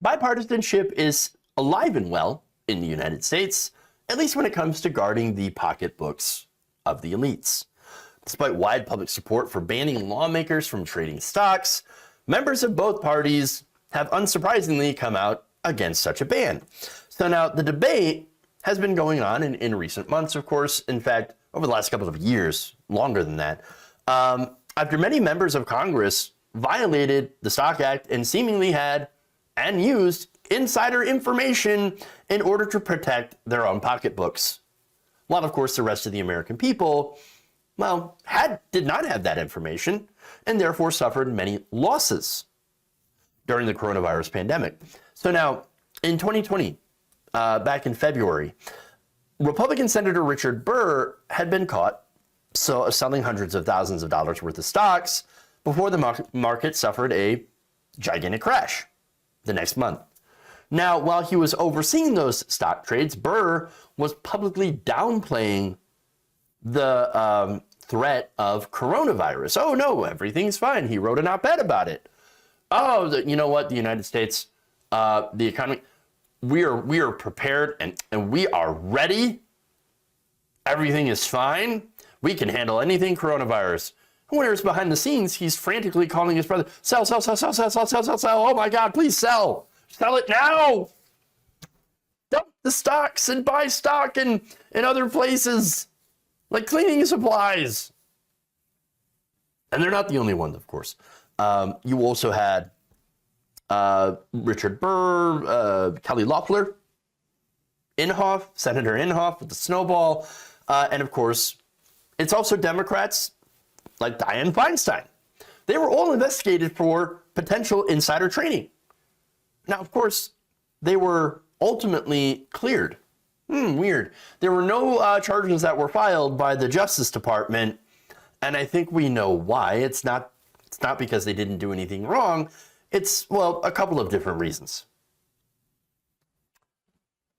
bipartisanship is alive and well in the United States, at least when it comes to guarding the pocketbooks of the elites. Despite wide public support for banning lawmakers from trading stocks, members of both parties have unsurprisingly come out against such a ban. So now the debate has been going on in recent months, of course, in fact, over the last couple of years, longer than that, after many members of Congress violated the Stock Act and seemingly had and used insider information in order to protect their own pocketbooks. While, of course, the rest of the American people, well, did not have that information and therefore suffered many losses during the coronavirus pandemic. So now, in 2020, back in February, Republican Senator Richard Burr had been caught selling hundreds of thousands of dollars worth of stocks before the market suffered a gigantic crash the next month. Now, while he was overseeing those stock trades, Burr was publicly downplaying the threat of coronavirus. Oh no, everything's fine. He wrote an op-ed about it. Oh, you know what? The United States, the economy, we are prepared and we are ready. Everything is fine. We can handle anything coronavirus. Whereas behind the scenes, he's frantically calling his brother, sell, sell, sell, sell, sell, sell, sell, sell, sell. Oh my God, please sell. Sell it now. Dump the stocks and buy stock in other places, like cleaning supplies. And they're not the only ones, of course. You also had Richard Burr, Kelly Loeffler, Inhofe, Senator Inhofe with the snowball. And of course, it's also Democrats like Dianne Feinstein. They were all investigated for potential insider trading. Now, of course, they were ultimately cleared. Weird. There were no charges that were filed by the Justice Department, and I think we know why. It's not because they didn't do anything wrong. It's, well, a couple of different reasons.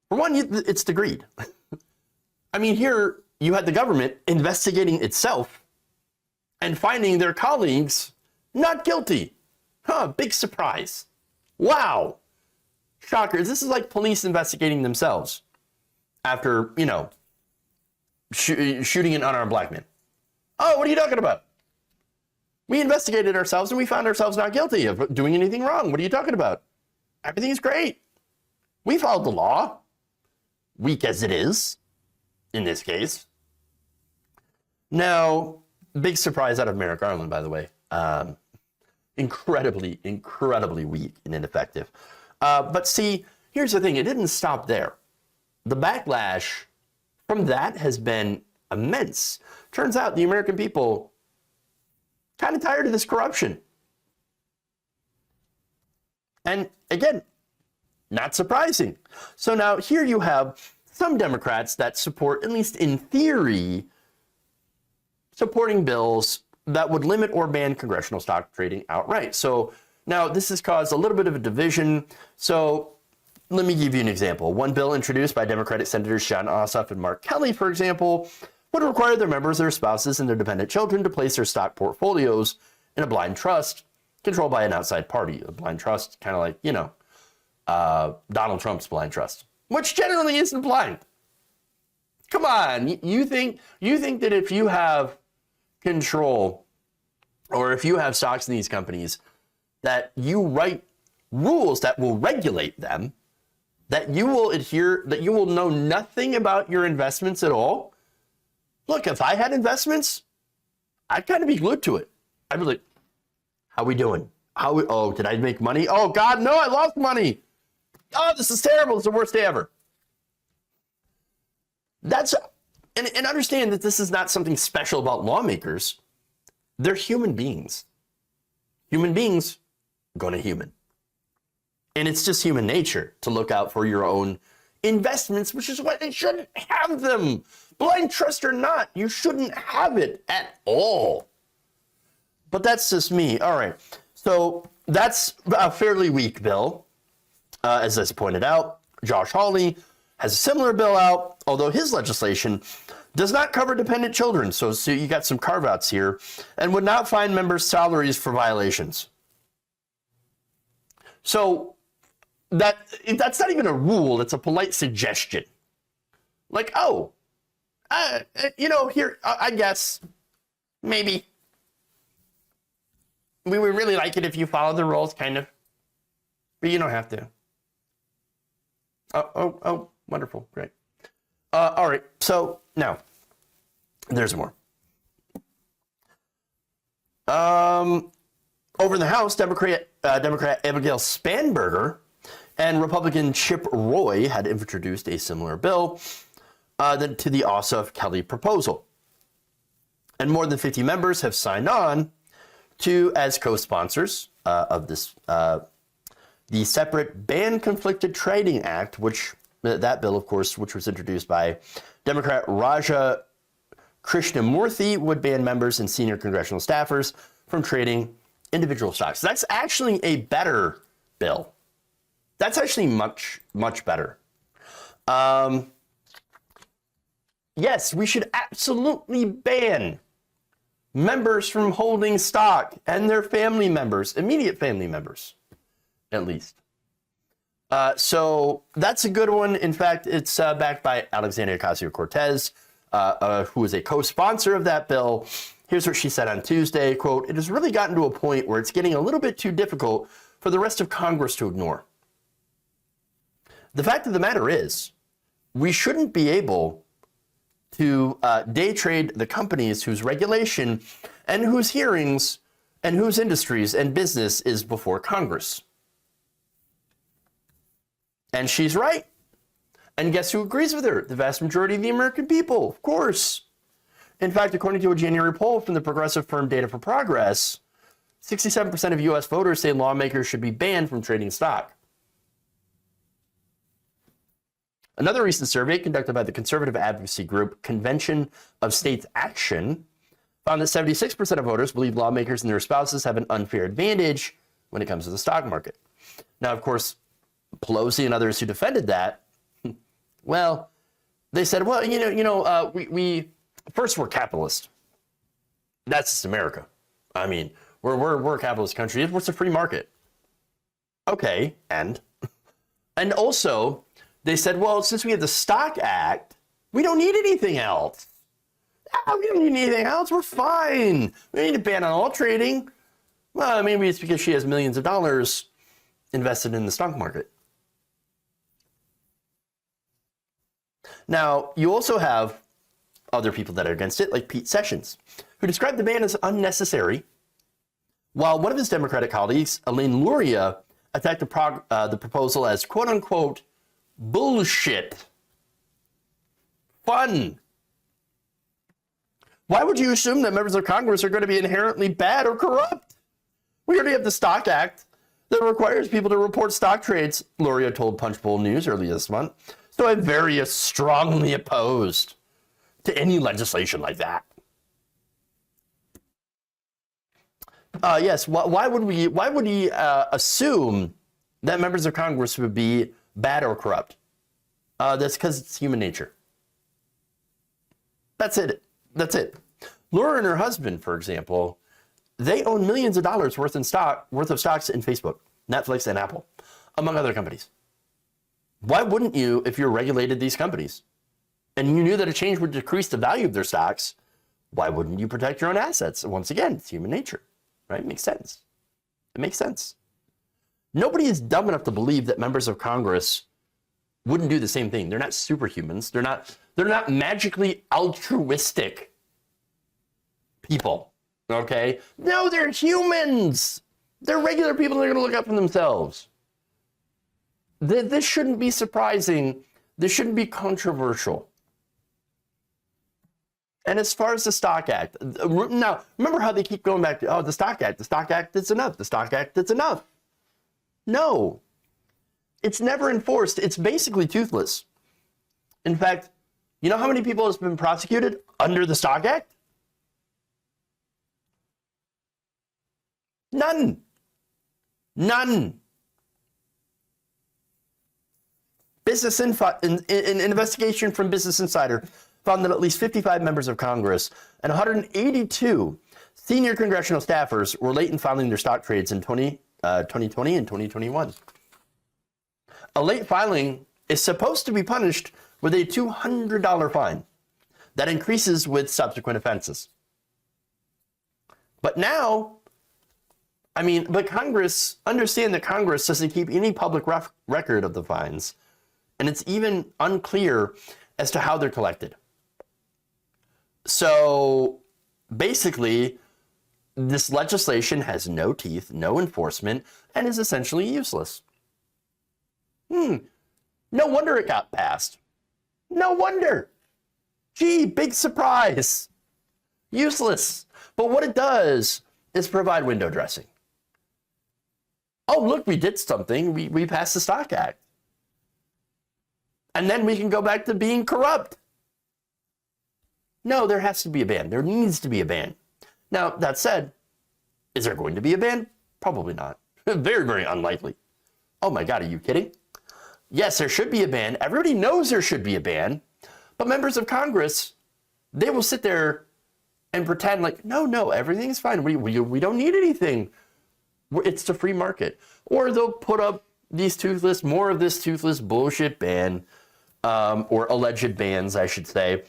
For one, it's the greed. I mean, here you had the government investigating itself and finding their colleagues not guilty. Big surprise. Wow. Shocker. This is like police investigating themselves after, shooting an unarmed black man. Oh, what are you talking about? We investigated ourselves and we found ourselves not guilty of doing anything wrong. What are you talking about? Everything's great. We followed the law, weak as it is, in this case. Now, big surprise out of Merrick Garland, by the way. Incredibly, incredibly weak and ineffective. But see, here's the thing. It didn't stop there. The backlash from that has been immense. Turns out the American people kind of tired of this corruption. And again, not surprising. So now here you have some Democrats that support, at least in theory, supporting bills that would limit or ban congressional stock trading outright. So now this has caused a little bit of a division. So let me give you an example. One bill introduced by Democratic Senators Jon Ossoff and Mark Kelly, for example, would require their members, their spouses, and their dependent children to place their stock portfolios in a blind trust controlled by an outside party. A blind trust, kind of like, Donald Trump's blind trust, which generally isn't blind. Come on, you think that if you have control or if you have stocks in these companies that you write rules that will regulate them, that you will adhere, that you will know nothing about your investments at all? Look, if I had investments, I'd kind of be glued to it. I'd be like, how we doing? Did I make money? Oh God, no, I lost money. Oh, this is terrible. It's the worst day ever. And understand that this is not something special about lawmakers. They're human beings. Human beings gonna human. And it's just human nature to look out for your own investments, which is why they shouldn't have them. Blind trust or not, you shouldn't have it at all. But that's just me. All right. So that's a fairly weak bill. As I pointed out, Josh Hawley has a similar bill out, although his legislation does not cover dependent children. So you got some carve-outs here, and would not fine members' salaries for violations. So that's not even a rule. It's a polite suggestion. Like, oh, here, I guess, maybe. We would really like it if you follow the rules, kind of. But you don't have to. Oh, wonderful, great. All right, so now, there's more. Over in the House, Democrat Abigail Spanberger and Republican Chip Roy had introduced a similar bill to the Ossoff Kelly proposal. And more than 50 members have signed on as co-sponsors of this, the separate Ban Conflicted Trading Act, that bill, of course, which was introduced by Democrat Raja Krishnamurthy, would ban members and senior congressional staffers from trading individual stocks. That's actually a better bill. That's actually much, much better. Yes, we should absolutely ban members from holding stock and their family members, immediate family members, at least. So that's a good one. In fact, it's backed by Alexandria Ocasio-Cortez, who is a co-sponsor of that bill. Here's what she said on Tuesday, quote, "It has really gotten to a point where it's getting a little bit too difficult for the rest of Congress to ignore. The fact of the matter is, we shouldn't be able to day trade the companies whose regulation and whose hearings and whose industries and business is before Congress." And she's right. And guess who agrees with her? The vast majority of the American people, of course. In fact, according to a January poll from the progressive firm Data for Progress, 67% of U.S. voters say lawmakers should be banned from trading stock. Another recent survey conducted by the conservative advocacy group Convention of States Action found that 76% of voters believe lawmakers and their spouses have an unfair advantage when it comes to the stock market. Now, of course, Pelosi and others who defended that, well, they said, well, we first, we're capitalist. That's just America. I mean, we're a capitalist country. What's a free market? Okay, and also, they said, well, since we have the Stock Act, we don't need anything else. We don't need anything else. We're fine. We need to ban on all trading. Well, maybe it's because she has millions of dollars invested in the stock market. Now, you also have other people that are against it, like Pete Sessions, who described the ban as unnecessary, while one of his Democratic colleagues, Elaine Luria, attacked the proposal as quote-unquote bullshit. Fun. Why would you assume that members of Congress are going to be inherently bad or corrupt? We already have the Stock Act that requires people to report stock trades, Luria told Punchbowl News earlier this month. So I'm very strongly opposed to any legislation like that. Yes, why would he assume that members of Congress would be bad or corrupt? That's because it's human nature. That's it. Laura and her husband, for example, they own millions of dollars worth of stocks in Facebook, Netflix, and Apple, among other companies. Why wouldn't you, if you regulated these companies and you knew that a change would decrease the value of their stocks, why wouldn't you protect your own assets? Once again, it's human nature, right? It makes sense. It makes sense. Nobody is dumb enough to believe that members of Congress wouldn't do the same thing. They're not superhumans. They're not magically altruistic people, okay? No, they're humans. They're regular people that are going to look out for themselves. This shouldn't be surprising. This shouldn't be controversial. And as far as the Stock Act, now, remember how they keep going back to, the Stock Act, it's enough, the Stock Act, it's enough. No, it's never enforced. It's basically toothless. In fact, you know how many people have been prosecuted under the Stock Act? None. An investigation from Business Insider found that at least 55 members of Congress and 182 senior congressional staffers were late in filing their stock trades in 2020 and 2021. a late filing is supposed to be punished with a $200 fine that increases with subsequent offenses. But now, but Congress, understand that Congress doesn't keep any public record of the fines, and it's even unclear as to how they're collected. So basically, this legislation has no teeth, no enforcement, and is essentially useless. No wonder it got passed. No wonder. Gee, big surprise. Useless. But what it does is provide window dressing. Oh, look, we did something. We passed the Stock Act. And then we can go back to being corrupt. No, there has to be a ban. There needs to be a ban. Now, that said, is there going to be a ban? Probably not. Very, very unlikely. Oh my God, are you kidding? Yes, there should be a ban. Everybody knows there should be a ban. But members of Congress, they will sit there and pretend like, no, everything's fine. We don't need anything. It's the free market. Or they'll put up more of this toothless bullshit ban, or alleged bans, I should say,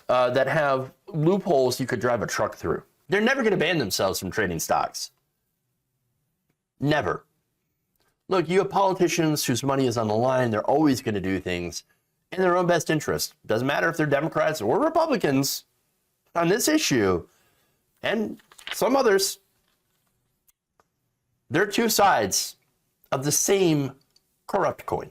that have loopholes you could drive a truck through. They're never going to ban themselves from trading stocks. Never. Look, you have politicians whose money is on the line. They're always going to do things in their own best interest. Doesn't matter if they're Democrats or Republicans on this issue, and some others. They're two sides of the same corrupt coin.